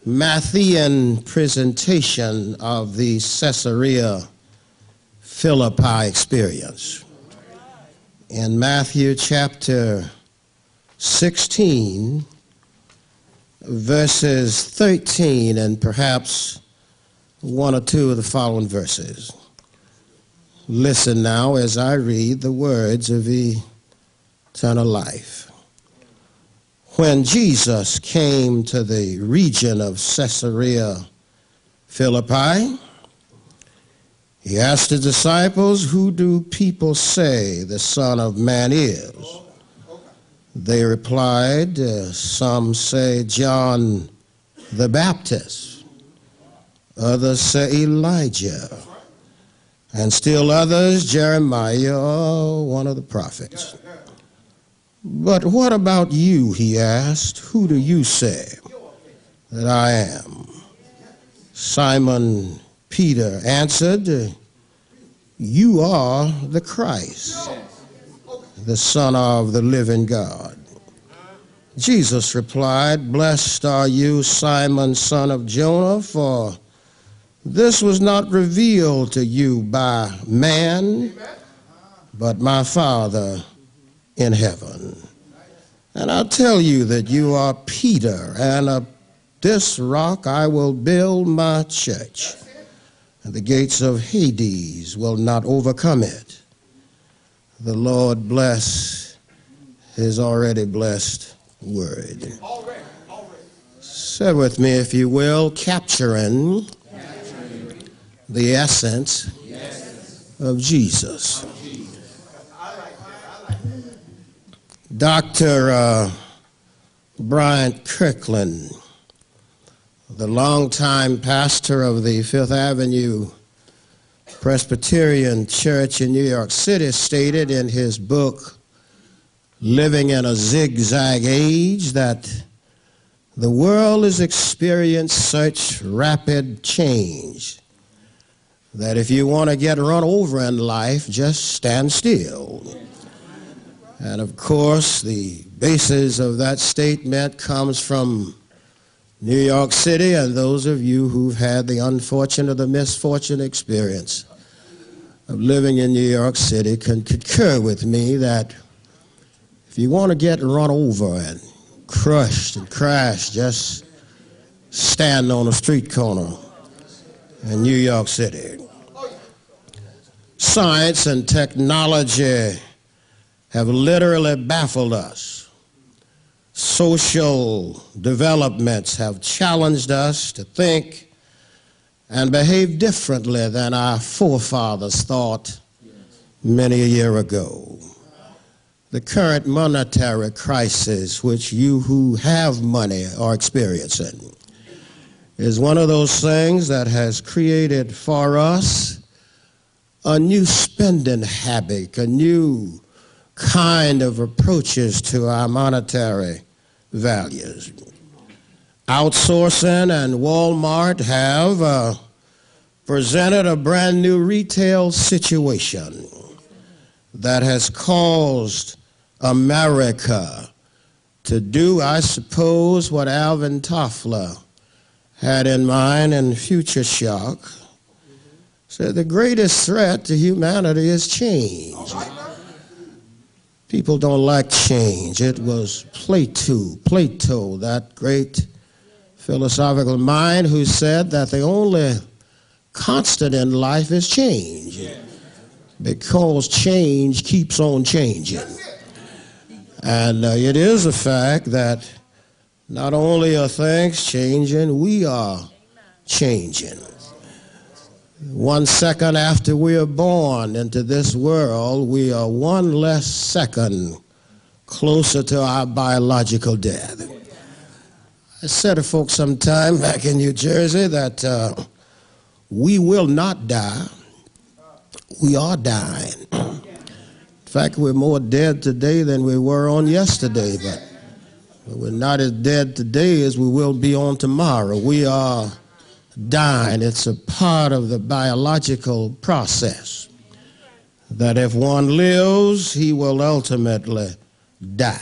Matthean presentation of the Caesarea Philippi experience. In Matthew chapter 16, verses 13, and perhaps one or two of the following verses. Listen now as I read the words of eternal life. When Jesus came to the region of Caesarea Philippi, he asked the disciples, "Who do people say the Son of Man is?" They replied, "Some say John the Baptist, others say Elijah, and still others Jeremiah or one of the prophets." "But what about you?" he asked. "Who do you say that I am?" Simon Peter answered, "You are the Christ, the Son of the living God." Jesus replied, "Blessed are you, Simon, son of Jonah, for this was not revealed to you by man, but my Father in heaven. And I tell you that you are Peter, and of this rock I will build my church, and the gates of Hades will not overcome it." The Lord bless his already blessed word. Say with me, if you will, capturing the essence of Jesus. Dr. Bryant Kirkland, the longtime pastor of the Fifth Avenue Presbyterian Church in New York City, stated in his book, Living in a Zigzag Age, that the world has experienced such rapid change that if you want to get run over in life, just stand still. And of course, the basis of that statement comes from New York City, and those of you who've had the unfortunate or the misfortunate experience of living in New York City can concur with me that if you want to get run over and crushed and crashed, just stand on a street corner in New York City. Science and technology have literally baffled us. Social developments have challenged us to think and behave differently than our forefathers thought many a year ago. The current monetary crisis, which you who have money are experiencing, is one of those things that has created for us a new spending habit, a new kind of approaches to our monetary values. Outsourcing and Walmart have presented a brand new retail situation that has caused America to do, I suppose, what Alvin Toffler had in mind in Future Shock. Said the greatest threat to humanity is change. People don't like change. It was Plato, that great philosophical mind, who said that the only constant in life is change, because change keeps on changing. And it is a fact that not only are things changing, we are changing. 1 second after we are born into this world, we are one less second closer to our biological death. I said to folks sometime back in New Jersey that we will not die. We are dying. In fact, we're more dead today than we were on yesterday, but we're not as dead today as we will be on tomorrow. We are dying. It's a part of the biological process that if one lives, he will ultimately die.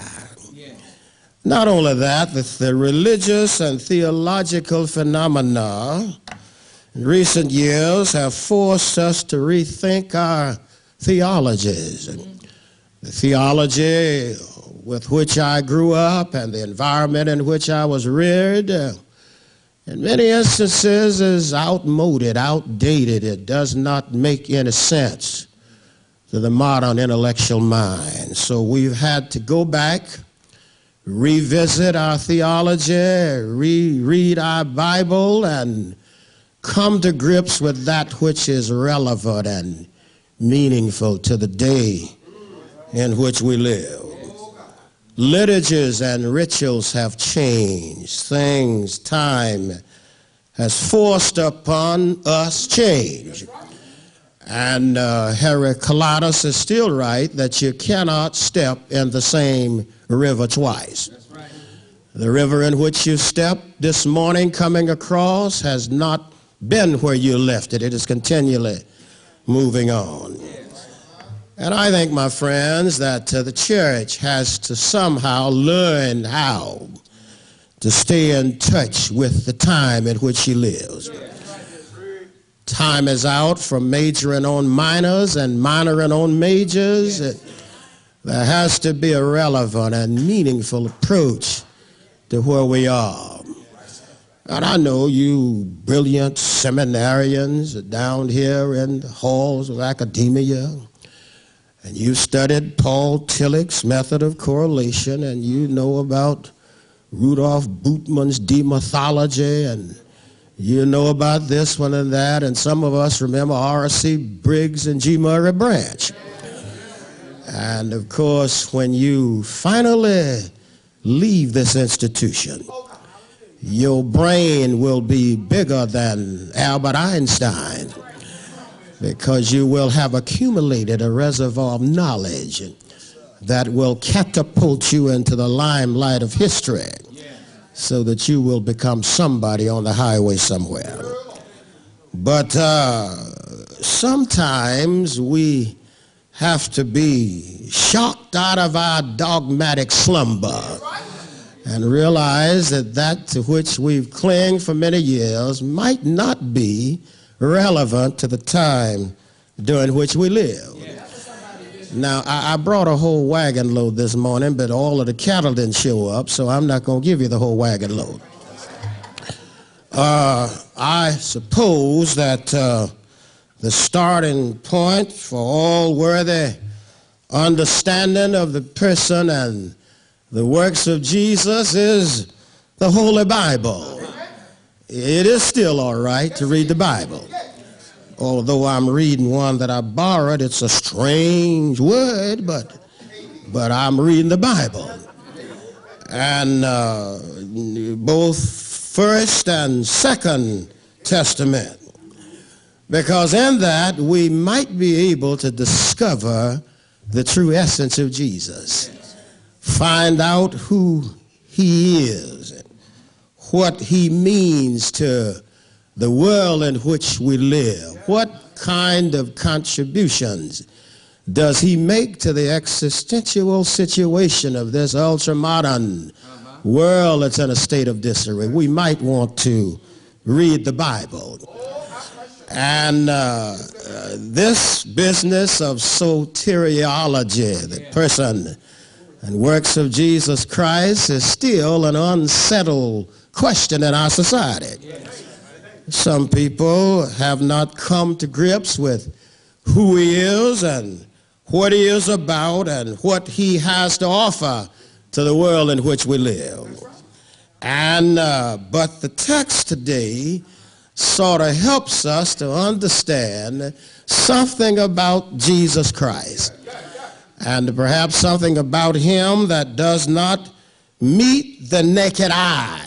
Not only that, the religious and theological phenomena in recent years have forced us to rethink our theologies. The theology with which I grew up and the environment in which I was reared, in many instances is outmoded, outdated. It does not make any sense to the modern intellectual mind. So we've had to go back, revisit our theology, reread our Bible, and come to grips with that which is relevant and meaningful to the day in which we live. Liturgies and rituals have changed. Time has forced upon us change. And Heraclitus is still right that you cannot step in the same river twice. That's right. The river in which you stepped this morning coming across has not been where you left it. It is continually moving on. And I think, my friends, that the church has to somehow learn how to stay in touch with the time in which she lives. Time is out from majoring on minors and minoring on majors. There has to be a relevant and meaningful approach to where we are. And I know you brilliant seminarians down here in the halls of academia, and you studied Paul Tillich's method of correlation, and you know about Rudolf Bultmann's demorphology, and you know about this one and that, and some of us remember R.C. Briggs and G. Murray Branch. And of course, when you finally leave this institution, your brain will be bigger than Albert Einstein, because you will have accumulated a reservoir of knowledge that will catapult you into the limelight of history, so that you will become somebody on the highway somewhere. But sometimes we have to be shocked out of our dogmatic slumber and realize that that to which we've clinged for many years might not be relevant to the time during which we live. Now, I brought a whole wagon load this morning, but all of the cattle didn't show up, so I'm not going to give you the whole wagon load. I suppose that the starting point for all worthy understanding of the person and the works of Jesus is the Holy Bible. It is still all right to read the Bible. Although I'm reading one that I borrowed, it's a strange word, but I'm reading the Bible. And both First and Second Testament. Because in that we might be able to discover the true essence of Jesus. Find out who he is, what he means to the world in which we live. What kind of contributions does he make to the existential situation of this ultra-modern world that's in a state of disarray? We might want to read the Bible. And this business of soteriology, the person and works of Jesus Christ, is still an unsettled question in our society. Some people have not come to grips with who he is and what he is about and what he has to offer to the world in which we live. And but the text today sort of helps us to understand something about Jesus Christ, and perhaps something about him that does not meet the naked eye.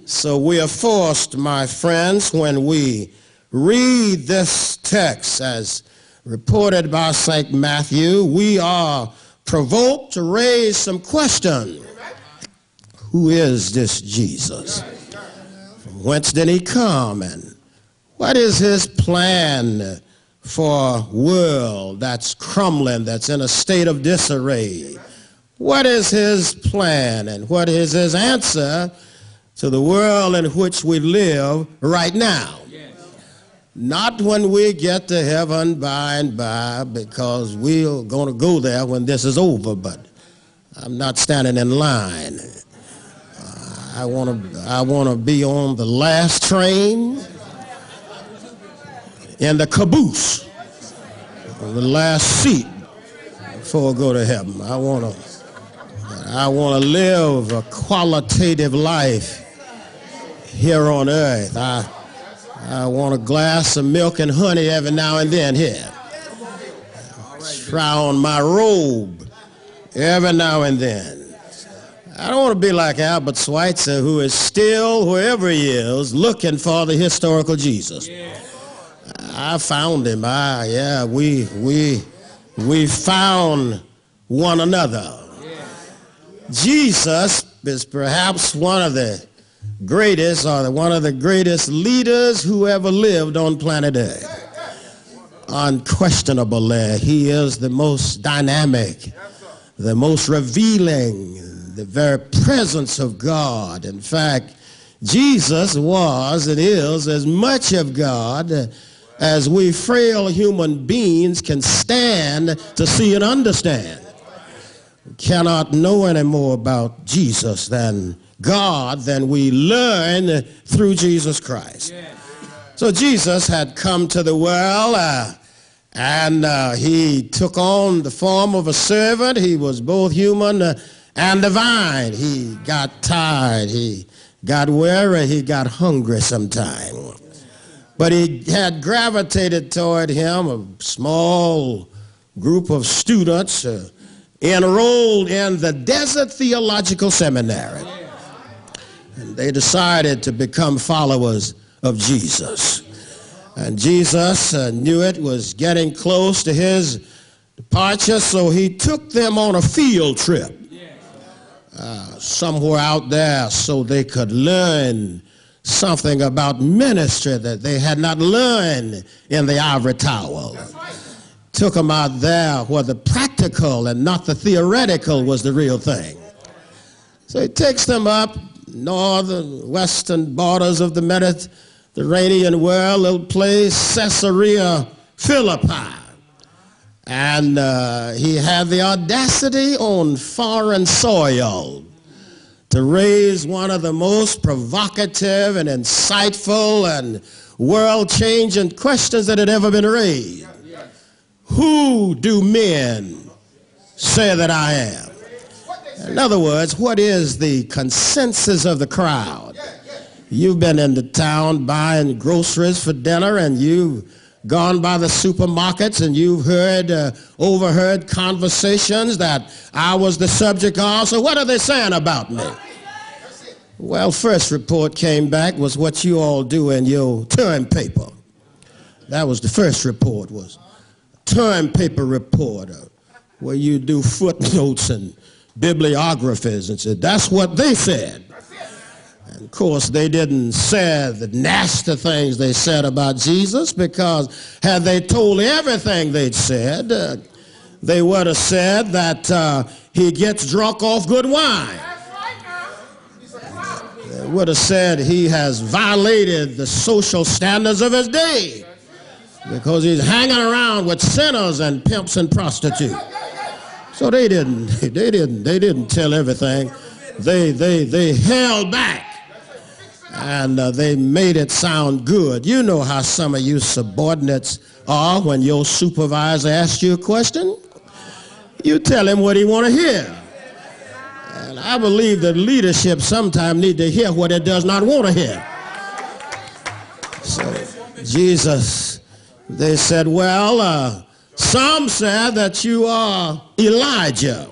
So we are forced, my friends, when we read this text as reported by St. Matthew, we are provoked to raise some questions. Who is this Jesus? From whence did he come? And what is his plan for a world that's crumbling, that's in a state of disarray? What is his plan and what is his answer to the world in which we live right now? Yes. Not when we get to heaven by and by, because we're going to go there when this is over, but I'm not standing in line. I want to be on the last train in the caboose, on the last seat before I go to heaven. I want to live a qualitative life here on earth. I want a glass of milk and honey every now and then here. Try on my robe every now and then. I don't want to be like Albert Schweitzer, who is still, wherever he is, looking for the historical Jesus. I found him. We found one another. Jesus is perhaps one of the greatest, or one of the greatest leaders who ever lived on planet Earth. Unquestionably, he is the most dynamic, the most revealing, the very presence of God. In fact, Jesus was and is as much of God as we frail human beings can stand to see and understand. We cannot know any more about Jesus than God than we learn through Jesus Christ. So Jesus had come to the world and he took on the form of a servant. He was both human and divine. He got tired, he got weary, he got hungry sometimes. But he had gravitated toward him a small group of students enrolled in the Desert Theological Seminary. And they decided to become followers of Jesus. And Jesus knew it was getting close to his departure, so he took them on a field trip somewhere out there so they could learn something about ministry that they had not learned in the ivory tower. Took them out there where the practical and not the theoretical was the real thing. So he takes them up northern, western borders of the Mediterranean world, a little place, Caesarea Philippi. And he had the audacity on foreign soil to raise one of the most provocative and insightful and world-changing questions that had ever been raised. Who do men say that I am? In other words, what is the consensus of the crowd? You've been into town buying groceries for dinner, and you've gone by the supermarkets, and you've overheard conversations that I was the subject of. So what are they saying about me? Well, first report came back was what you all do in your term paper. That was the first report, was term paper report, where you do footnotes and bibliographies, and said that's what they said. And of course, they didn't say the nasty things they said about Jesus, because had they told everything they'd said, they would have said that he gets drunk off good wine. They would have said he has violated the social standards of his day because he's hanging around with sinners and pimps and prostitutes. So they didn't tell everything. They held back. And they made it sound good. You know how some of you subordinates are when your supervisor asks you a question. You tell him what he want to hear. And I believe that leadership sometimes need to hear what it does not want to hear. So Jesus, they said, well, some said that you are Elijah.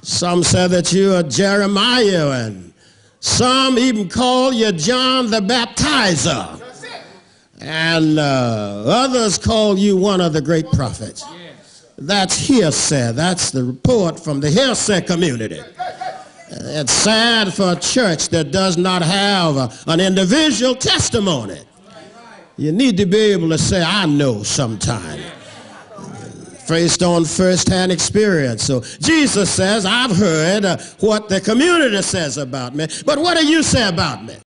Some said that you are Jeremiah, and some even call you John the Baptizer. And others call you one of the great prophets. That's hearsay. That's the report from the hearsay community. It's sad for a church that does not have an individual testimony. You need to be able to say, I know sometime. based on first-hand experience. So Jesus says, I've heard what the community says about me, but what do you say about me?